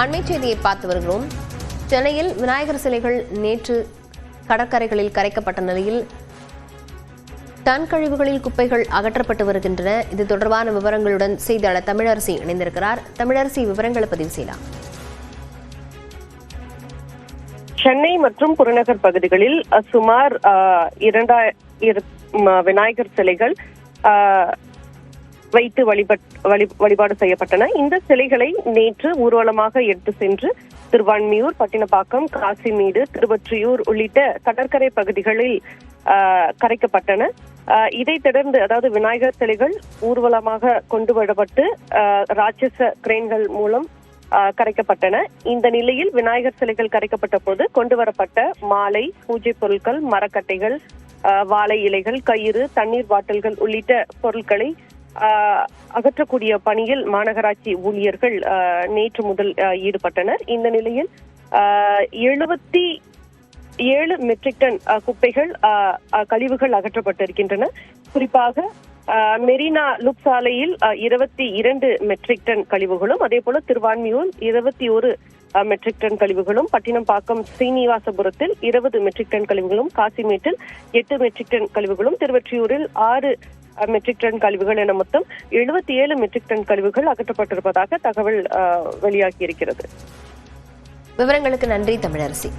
அண்மை செய்தியை பார்த்து வருகிறோம். சென்னையில் விநாயகர் சிலைகள் நேற்று கடற்கரைகளில் கரைக்கப்பட்ட நிலையில் டன் கழிவுகளில் குப்பைகள் அகற்றப்பட்டு வருகின்றன. இது தொடர்பான விவரங்களுடன் செய்தியாளர் தமிழரசி இணைந்திருக்கிறார். தமிழரசி, விவரங்களை பதிவு செய்யலாம். சென்னை மற்றும் புறநகர் பகுதிகளில் சுமார் 2000 விநாயகர் சிலைகள் வைத்து வழிபாடு செய்யப்பட்டன. இந்த சிலைகளை நேற்று ஊர்வலமாக எடுத்து சென்று திருவான்மியூர், பட்டினப்பாக்கம், காசிமேடு, திருவொற்றியூர் உள்ளிட்ட கடற்கரை பகுதிகளில் கரைக்கப்பட்டன. இதைத் தொடர்ந்து அதாவது விநாயகர் சிலைகள் ஊர்வலமாக கொண்டு வரப்பட்டு ராட்சச கிரேன்கள் மூலம் கரைக்கப்பட்டன. இந்த நிலையில் விநாயகர் சிலைகள் கரைக்கப்பட்ட போது கொண்டு வரப்பட்ட மாலை, பூஜை பொருட்கள், மரக்கட்டைகள், வாழை இலைகள், கயிறு, தண்ணீர் பாட்டில்கள் உள்ளிட்ட பொருட்களை அகற்றக்கூடிய பணியில் மாநகராட்சி ஊழியர்கள் நேற்று முதல் ஈடுபட்டனர். இந்த நிலையில் 77 மெட்ரிக் டன் குப்பைகள் கழிவுகள் அகற்றப்பட்டிருக்கின்றன. குறிப்பாக மெரினா லுப் சாலையில் 22 மெட்ரிக் டன் கழிவுகளும், அதே போல திருவான்மியூர் 21 மெட்ரிக் டன் கழிவுகளும், பட்டினப்பாக்கம் ஸ்ரீனிவாசபுரத்தில் 20 மெட்ரிக் டன் கழிவுகளும், காசிமேட்டில் 8 மெட்ரிக் டன் கழிவுகளும், திருவொற்றியூரில் 6 மெட்ரிக் டன் கழிவுகள் என மொத்தம் 77 மெட்ரிக் டன் கழிவுகள் அகற்றப்பட்டிருப்பதாக தகவல் வெளியாகி இருக்கிறது. விவரங்களுக்கு நன்றி தமிழரசி.